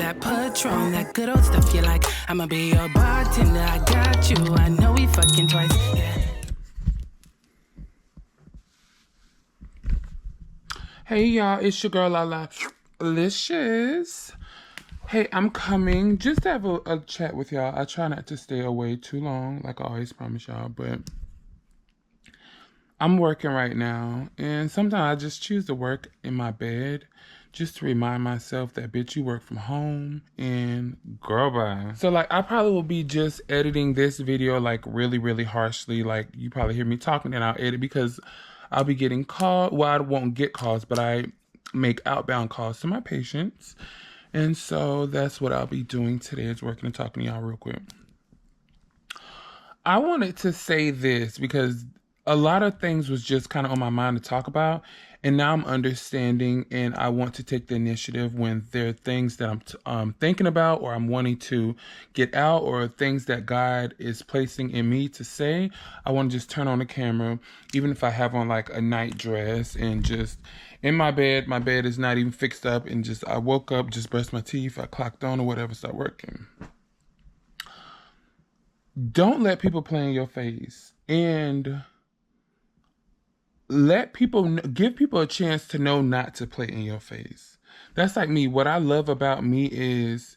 that Patron, that good old stuff you like. I'ma be your bartender, I got you. I know we fucking twice, yeah. Hey y'all, it's your girl Lala Licious. Hey, I'm coming just to have a chat with y'all. I try not to stay away too long, like I always promise y'all, but I'm working right now, and sometimes I just choose to work in my bed just to remind myself that, bitch, you work from home, and girl, bye. So, like, I probably will be just editing this video, like, really, really harshly. Like, you probably hear me talking, and I'll edit because I'll be getting called. Well, I won't get calls, but I make outbound calls to my patients. And so that's what I'll be doing today, is working and talking to y'all real quick. I wanted to say this because a lot of things was just kind of on my mind to talk about. And now I'm understanding, and I want to take the initiative when there are things that I'm thinking about, or I'm wanting to get out, or things that God is placing in me to say. I want to just turn on the camera, even if I have on like a night dress and just in my bed. My bed is not even fixed up, and just I woke up, just brushed my teeth, I clocked on or whatever, start working. Don't let people play in your face, and give people a chance to know not to play in your face. That's like me. What I love about me is,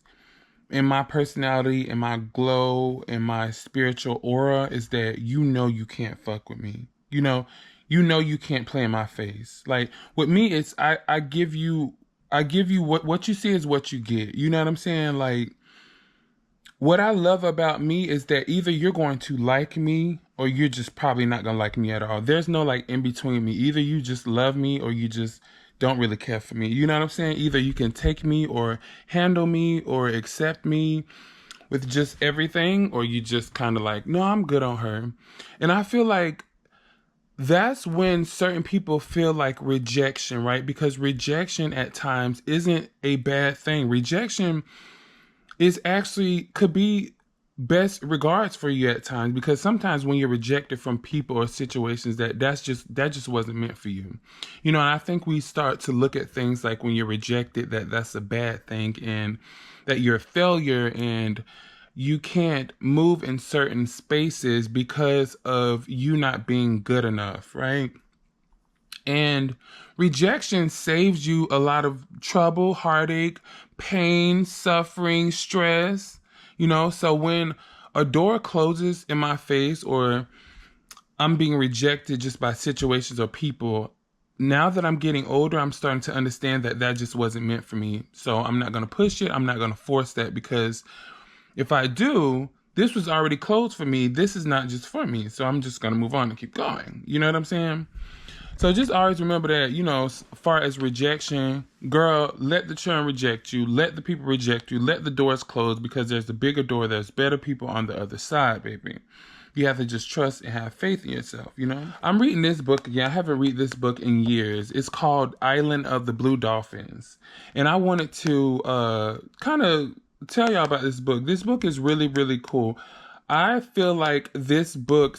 in my personality and my glow and my spiritual aura, is that you can't fuck with me. You know you can't play in my face. Like with me, it's I give you what you see is what you get. You know what I'm saying? Like, what I love about me is that either you're going to like me or you're just probably not going to like me at all. There's no like in between me. Either you just love me or you just don't really care for me. You know what I'm saying? Either you can take me or handle me or accept me with just everything, or you just kind of like, no, I'm good on her. And I feel like that's when certain people feel like rejection, right? Because rejection at times isn't a bad thing. Rejection is actually could be best regards for you at times, because sometimes when you're rejected from people or situations, that just wasn't meant for you. And I think we start to look at things like when you're rejected, that's a bad thing, and that you're a failure, and you can't move in certain spaces because of you not being good enough, right? And rejection saves you a lot of trouble, heartache, pain, suffering, stress, So when a door closes in my face, or I'm being rejected just by situations or people, now that I'm getting older, I'm starting to understand that just wasn't meant for me. So I'm not going to push it. I'm not going to force that, because if I do, this was already closed for me. This is not just for me. So I'm just going to move on and keep going. You know what I'm saying? So just always remember that, as far as rejection, girl, let the children reject you. Let the people reject you. Let the doors close, because there's a bigger door. There's better people on the other side, baby. You have to just trust and have faith in yourself, I'm reading this book again. I haven't read this book in years. It's called Island of the Blue Dolphins. And I wanted to kind of tell y'all about this book. This book is really, really cool. I feel like this book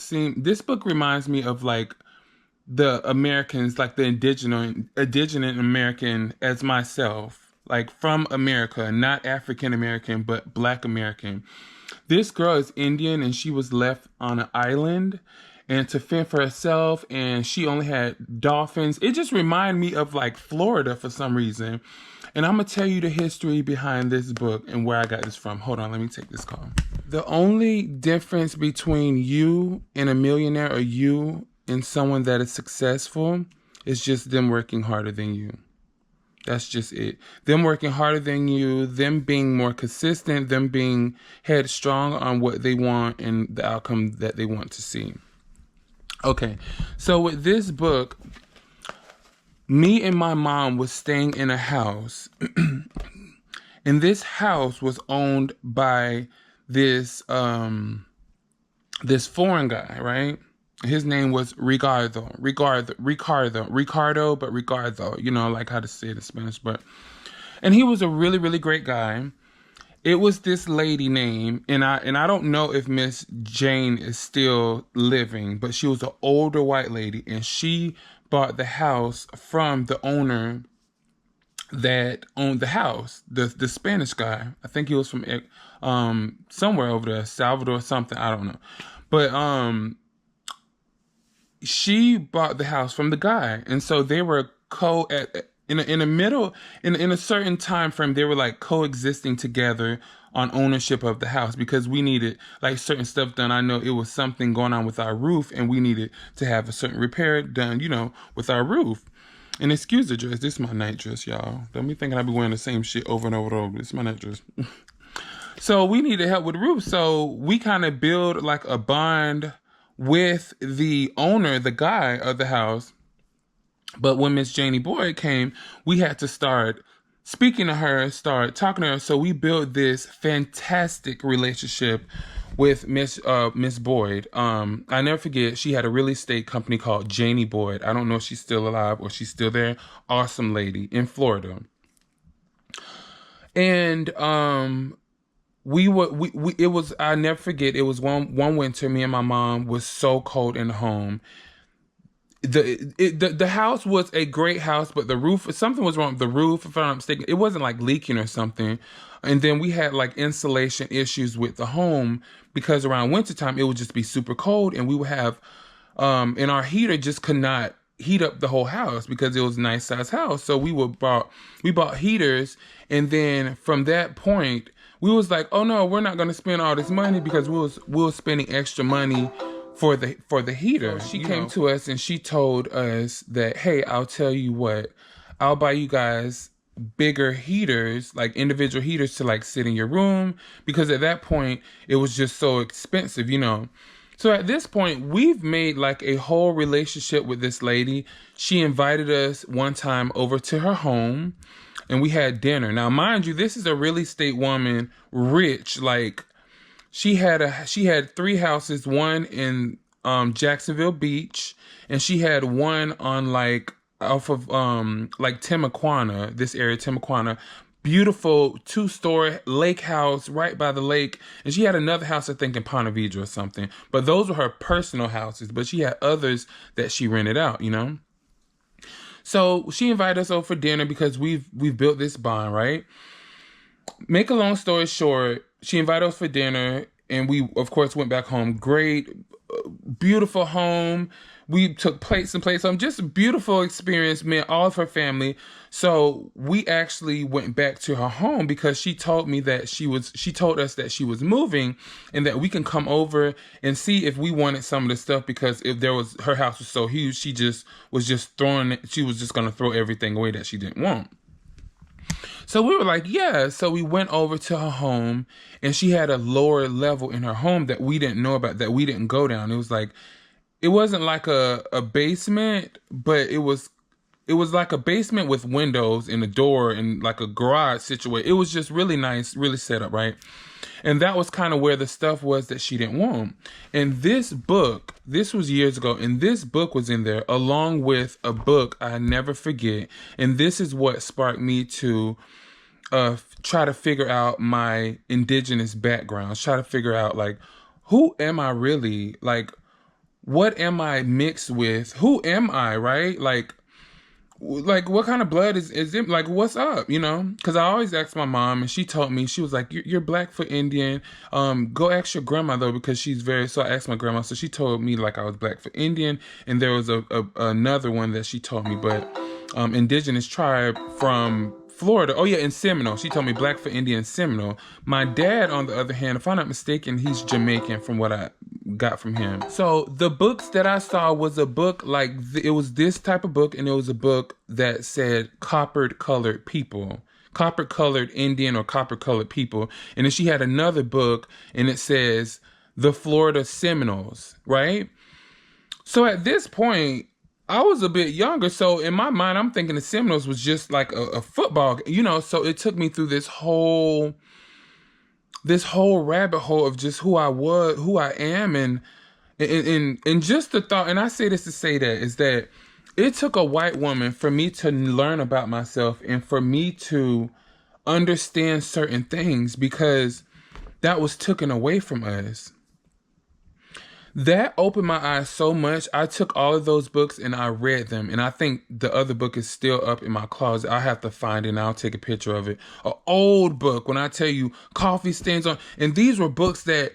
reminds me of like the Americans, like the indigenous American as myself, like from America, not African American, but Black American. This girl is Indian, and she was left on an island and to fend for herself, and she only had dolphins. It just reminded me of like Florida for some reason. And I'm going to tell you the history behind this book and where I got this from. Hold on, let me take this call. The only difference between you and a millionaire, or you and someone that is successful, is just them working harder than you. That's just it. Them working harder than you, them being more consistent, them being headstrong on what they want and the outcome that they want to see. Okay, so with this book, me and my mom was staying in a house, and this house was owned by this this foreign guy, right? His name was Ricardo, but Ricardo, like how to say it in Spanish, and he was a really, really great guy. It was this lady named, and I don't know if Miss Jane is still living, but she was an older white lady, and she bought the house from the owner that owned the house, the Spanish guy. I think he was from somewhere over there, Salvador or something. I don't know, but she bought the house from the guy, and so they were in a middle in a certain time frame. They were like coexisting together on ownership of the house because we needed like certain stuff done. I know it was something going on with our roof, and we needed to have a certain repair done, with our roof. And excuse the dress. This is my night dress, y'all. Don't be thinking I be wearing the same shit over and over and over. This is my night dress. So we needed help with the roof. So we kind of build like a bond with the owner, the guy of the house. But when Miss Janie Boyd came, we had to start speaking to her, start talking to her. So we built this fantastic relationship with Miss Boyd. I never forget, she had a real estate company called Janie Boyd. I don't know if she's still alive or she's still there. Awesome lady in Florida. And it was, I never forget, it was one winter, me and my mom was so cold in the home. The house was a great house, but the roof, something was wrong with the roof, if I'm not mistaken. It wasn't like leaking or something. And then we had like insulation issues with the home because around wintertime it would just be super cold, and we would have and our heater just could not heat up the whole house because it was a nice size house. So we bought heaters, and then from that point we was like, oh no, we're not going to spend all this money because we was spending extra money for the heater. She came to us and she told us that, hey, I'll tell you what, I'll buy you guys bigger heaters, like individual heaters to like sit in your room, because at that point it was just so expensive, So at this point, we've made like a whole relationship with this lady. She invited us one time over to her home and we had dinner. Now, mind you, this is a real estate woman, rich, like she had 3 houses, one in Jacksonville Beach, and she had one on like off of like Timaquana, this area, Timaquana. Beautiful 2-story lake house right by the lake. And she had another house, I think, in Ponte Vedra or something. But those were her personal houses. But she had others that she rented out, So she invited us over for dinner because we've built this bond, right? Make a long story short, she invited us for dinner, and we, of course, went back home. Great, beautiful home. We took plates and plates home. Just a beautiful experience, met all of her family. So we actually went back to her home because she told us that she was moving and that we can come over and see if we wanted some of the stuff, because her house was so huge, she was just going to throw everything away that she didn't want. So we were like, yeah. So we went over to her home, and she had a lower level in her home that we didn't know about, that we didn't go down. It wasn't like a basement, but it was like a basement with windows and a door and like a garage situation. It was just really nice, really set up, right? And that was kind of where the stuff was that she didn't want. And this was years ago, and this book was in there along with a book I never forget. And this is what sparked me to try to figure out my indigenous background, try to figure out like, who am I really? Like, what am I mixed with? Who am I, right? Like what kind of blood is it? Like, what's up, Because I always asked my mom, and she told me, she was like, you're Blackfoot Indian. Go ask your grandma, though, because she's so I asked my grandma. So she told me, like, I was Blackfoot Indian, and there was another one that she told me, but indigenous tribe from Florida. Oh, yeah, in Seminole. She told me Blackfoot Indian Seminole. My dad, on the other hand, if I'm not mistaken, he's Jamaican from what I got from him. So the books that I saw was a book like, it was this type of book, and it was a book that said colored people. Copper-colored Indian or copper-colored people. And then she had another book, and it says the Florida Seminoles, right? So at this point, I was a bit younger, so in my mind, I'm thinking the Seminoles was just like a football, so it took me through this whole rabbit hole of just who I was, who I am, and just the thought, and I say this to say that, is that it took a white woman for me to learn about myself and for me to understand certain things, because that was taken away from us. That opened my eyes so much. I took all of those books and I read them. And I think the other book is still up in my closet. I have to find it and I'll take a picture of it. An old book, when I tell you coffee stains on. And these were books that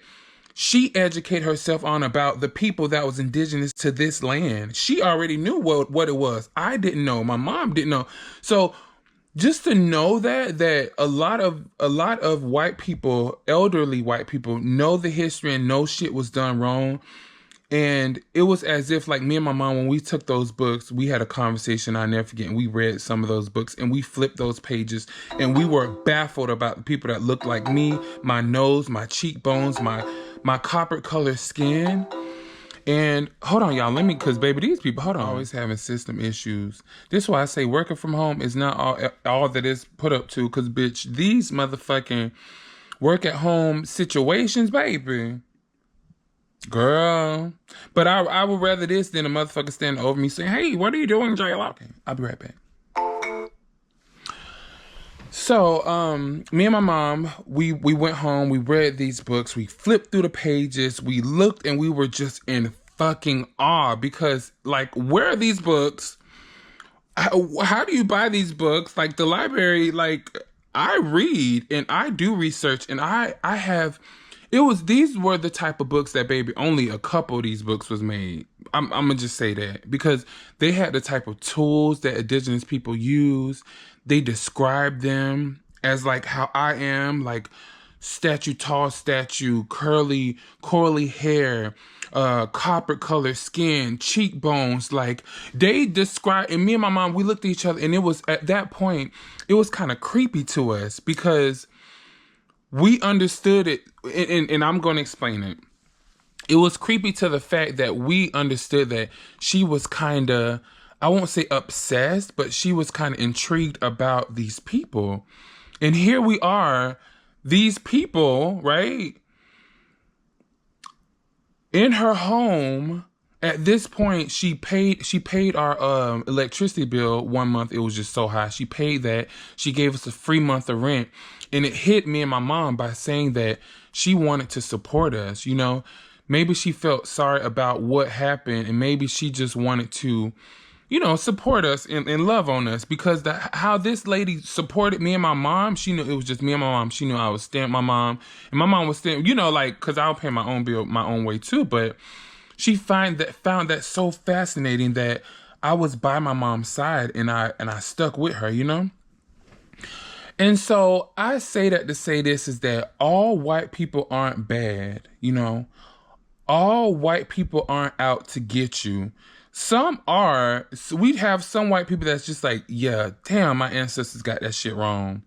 she educated herself on about the people that was indigenous to this land. She already knew what it was. I didn't know. My mom didn't know. So just to know that a lot of white people, elderly white people, know the history and know shit was done wrong. And it was as if, like, me and my mom, when we took those books, we had a conversation I'll never forget, and we read some of those books and we flipped those pages and we were baffled about the people that looked like me, my nose, my cheekbones, my copper colored skin. And hold on, y'all. Because baby, these people, hold on, always having system issues. This is why I say working from home is not all that is put up to. Because bitch, these motherfucking work at home situations, baby, girl. But I would rather this than a motherfucker standing over me saying, "Hey, what are you doing, Jayla?" Okay, I'll be right back. So, me and my mom, we went home, we read these books, we flipped through the pages, we looked, and we were just in fucking awe because, like, where are these books? How do you buy these books? Like, the library, like, I read and I do research and I have, these were the type of books that, baby, only a couple of these books was made. I'm gonna just say that because they had the type of tools that indigenous people use. They describe them as like how I am, like tall statue, curly hair, copper colored skin, cheekbones. Like they describe, and me and my mom, we looked at each other and it was at that point, it was kind of creepy to us because we understood it. And I'm going to explain it. It was creepy to the fact that we understood that she was kind of, I won't say obsessed, but she was kind of intrigued about these people. And here we are, these people, right? In her home. At this point, she paid our electricity bill 1 month. It was just so high. She paid that. She gave us a free month of rent. And it hit me and my mom by saying that she wanted to support us, you know? Maybe she felt sorry about what happened, and maybe she just wanted to, you know, support us and love on us because how this lady supported me and my mom, she knew it was just me and my mom. She knew I was staying with my mom, and my mom was staying, you know, like, because I'll pay my own bill my own way too, but she found that so fascinating that I was by my mom's side and I stuck with her, you know? And so I say that to say this is that all white people aren't bad, you know? All white people aren't out to get you. Some are. So we have some white people that's just like, yeah, damn, my ancestors got that shit wrong.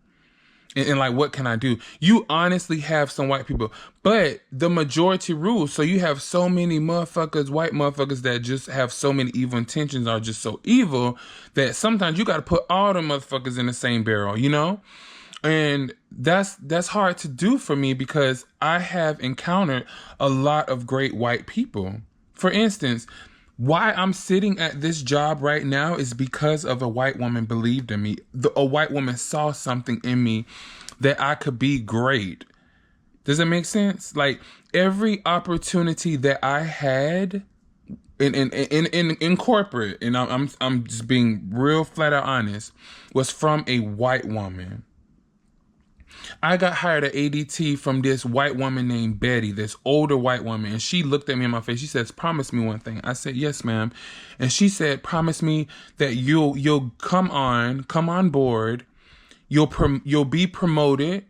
And like, what can I do? You honestly have some white people, but the majority rules. So you have so many motherfuckers, white motherfuckers that just have so many evil intentions, are just so evil that sometimes you got to put all the motherfuckers in the same barrel, you know? And that's hard to do for me because I have encountered a lot of great white people. For instance, why I'm sitting at this job right now is because of a white woman believed in me. A white woman saw something in me that I could be great. Does that make sense? Like every opportunity that I had in corporate, and I'm just being real flat out honest, was from a white woman. I got hired at ADT from this white woman named Betty, this older white woman. And she looked at me in my face. She says, "Promise me one thing." I said, "Yes, ma'am." And she said, "Promise me that you'll come on board. You'll be promoted.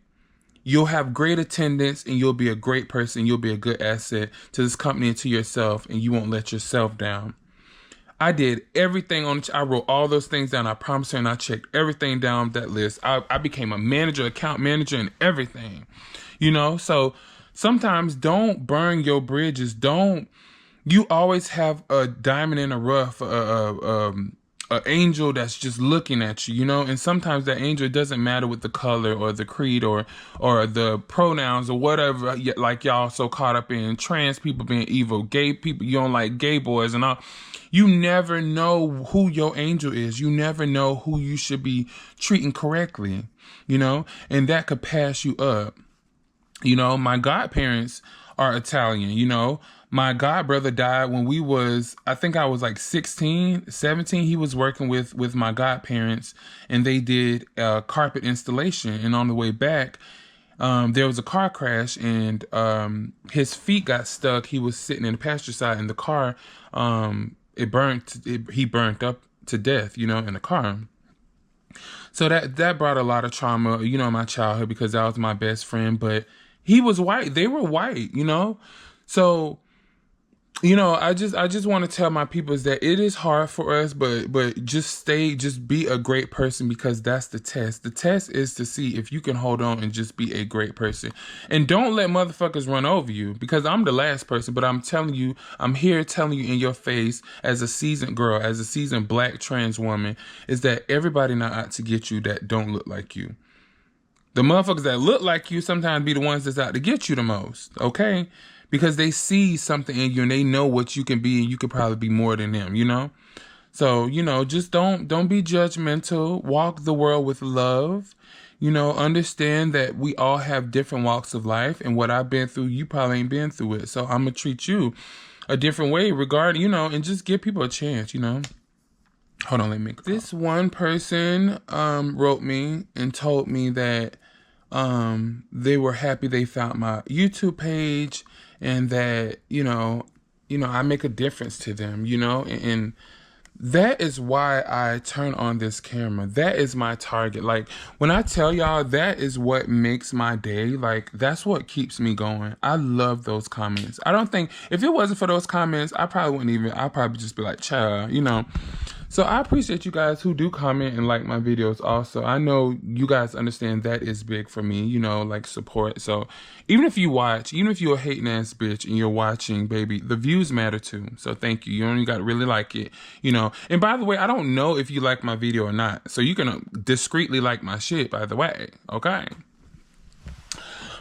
You'll have great attendance and you'll be a great person. You'll be a good asset to this company and to yourself. And you won't let yourself down." I did everything I wrote all those things down. I promised her and I checked everything down that list. I became a manager, account manager, and everything, you know? So sometimes don't burn your bridges. You always have a diamond in a rough, an angel that's just looking at you, you know? And sometimes that angel, it doesn't matter with the color or the creed or the pronouns or whatever, like y'all so caught up in trans people being evil, gay people, you don't like gay boys and all. You never know who your angel is. You never know who you should be treating correctly, you know, and that could pass you up. You know, my godparents are Italian, you know, My god brother died when I think I was like 16, 17. He was working with my godparents, and they did carpet installation. And on the way back, there was a car crash, and his feet got stuck. He was sitting in the passenger side in the car. He burnt up to death, in the car. So that brought a lot of trauma, in my childhood, because that was my best friend. But he was white. They were white, So, I just want to tell my people is that it is hard for us, but just be a great person, because that's the test. The test is to see if you can hold on and just be a great person. And don't let motherfuckers run over you, because I'm the last person, but I'm telling you, I'm here telling you in your face as a seasoned girl, as a seasoned black trans woman, is that everybody not out to get you that don't look like you. The motherfuckers that look like you sometimes be the ones that's out to get you the most, okay? Because they see something in you and they know what you can be, and you could probably be more than them, So, just don't be judgmental. Walk the world with love. Understand that we all have different walks of life, and what I've been through, you probably ain't been through it. So I'm going to treat you a different way regarding, and just give people a chance, Hold on, let me. This one person wrote me and told me that they were happy they found my YouTube page, and that, I make a difference to them, and that is why I turn on this camera. That is my target. Like, when I tell y'all, that is what makes my day. Like, that's what keeps me going. I love those comments. I don't think, if it wasn't for those comments, I'd probably just be like, child, So I appreciate you guys who do comment and like my videos also. I know you guys understand that is big for me, like support. So even if you're a hating ass bitch and you're watching, baby, the views matter too. So thank you. You only got to really like it, And by the way, I don't know if you like my video or not. So you can discreetly like my shit, by the way. Okay.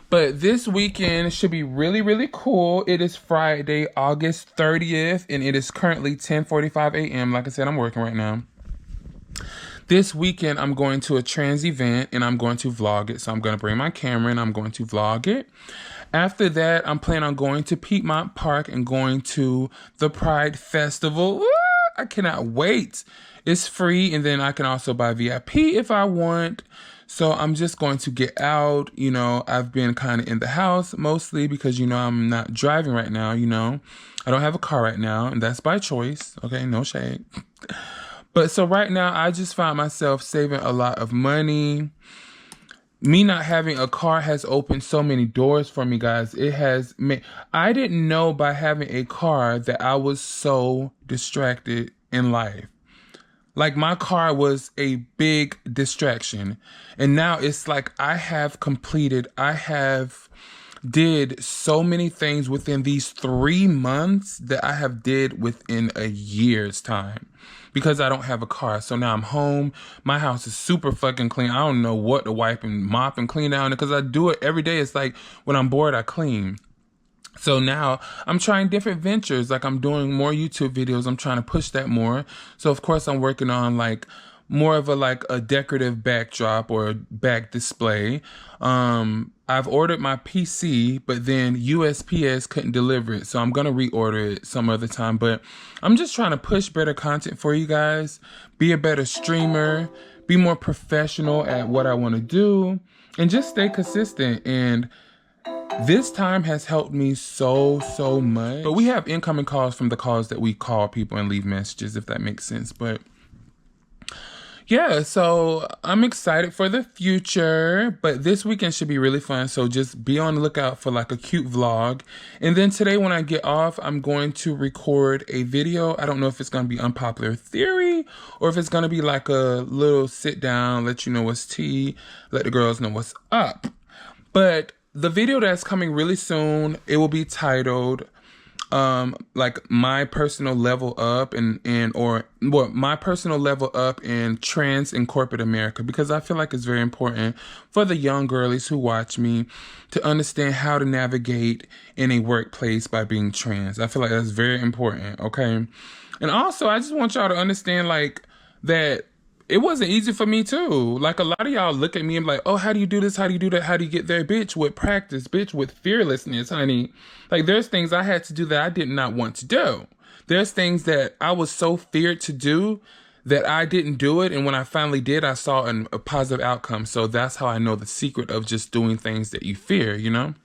But this weekend should be really, really cool. It is Friday, August 30th, and it is currently 10:45 a.m. Like I said, I'm working right now. This weekend, I'm going to a trans event, and I'm going to vlog it. So I'm going to bring my camera, and I'm going to vlog it. After that, I'm planning on going to Piedmont Park and going to the Pride Festival. Woo! I cannot wait. It's free, and then I can also buy VIP if I want. So I'm just going to get out. I've been kind of in the house mostly because, I'm not driving right now, I don't have a car right now, and that's by choice. Okay, no shade. But so right now, I just found myself saving a lot of money. Me not having a car has opened so many doors for me, guys. It has made, I didn't know by having a car that I was so distracted in life. Like, my car was a big distraction. And now it's like I have did so many things within these 3 months that I have did within a year's time, because I don't have a car. So now I'm home. My house is super fucking clean. I don't know what to wipe and mop and clean down, because I do it every day. It's like when I'm bored, I clean. So now I'm trying different ventures. Like, I'm doing more YouTube videos. I'm trying to push that more. So of course I'm working on like more of a decorative backdrop or back display. I've ordered my PC, but then USPS couldn't deliver it. So I'm going to reorder it some other time. But I'm just trying to push better content for you guys, be a better streamer, be more professional at what I want to do, and just stay consistent. And this time has helped me so much. But we have incoming calls from the calls that we call people and leave messages, if that makes sense. But yeah, so I'm excited for the future, but this weekend should be really fun. So just be on the lookout for like a cute vlog. And then today when I get off, I'm going to record a video. I don't know if it's going to be Unpopular Theory or if it's going to be like a little sit down, let you know what's tea, let the girls know what's up. But the video that's coming really soon, it will be titled like my personal level up my personal level up in trans in corporate America, because I feel like it's very important for the young girlies who watch me to understand how to navigate in a workplace by being trans. I feel like that's very important, okay? And also, I just want y'all to understand like that it wasn't easy for me too. Like a lot of y'all look at me and be like, oh, how do you do this? How do you do that? How do you get there? Bitch, with practice, bitch, with fearlessness, honey. Like there's things I had to do that I did not want to do. There's things that I was so feared to do that I didn't do it. And when I finally did, I saw a positive outcome. So that's how I know the secret of just doing things that you fear, you know?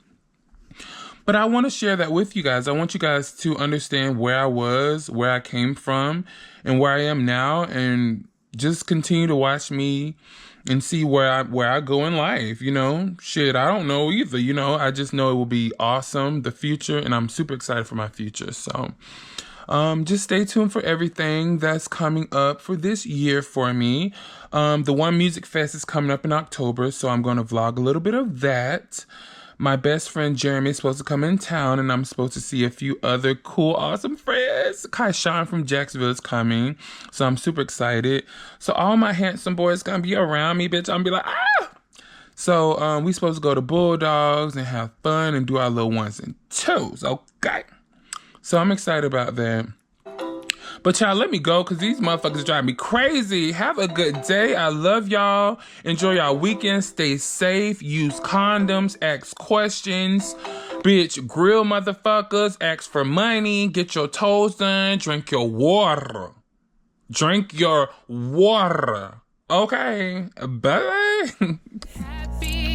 But I want to share that with you guys. I want you guys to understand where I was, where I came from, and where I am now, and just continue to watch me and see where I go in life, you know? Shit, I don't know either, you know? I just know it will be awesome, the future, and I'm super excited for my future. So just stay tuned for everything that's coming up for this year for me. The One Music Fest is coming up in October, so I'm going to vlog a little bit of that. My best friend Jeremy is supposed to come in town, and I'm supposed to see a few other cool, awesome friends. Kai Sean from Jacksonville is coming, so I'm super excited. So all my handsome boys gonna be around me, bitch. I'm gonna be like, ah! So we supposed to go to Bulldogs and have fun and do our little ones and twos, okay? So I'm excited about that. But y'all, let me go because these motherfuckers drive me crazy. Have a good day. I love y'all. Enjoy y'all weekend. Stay safe. Use condoms. Ask questions. Bitch, grill motherfuckers. Ask for money. Get your toes done. Drink your water. Drink your water. Okay. Bye. Happy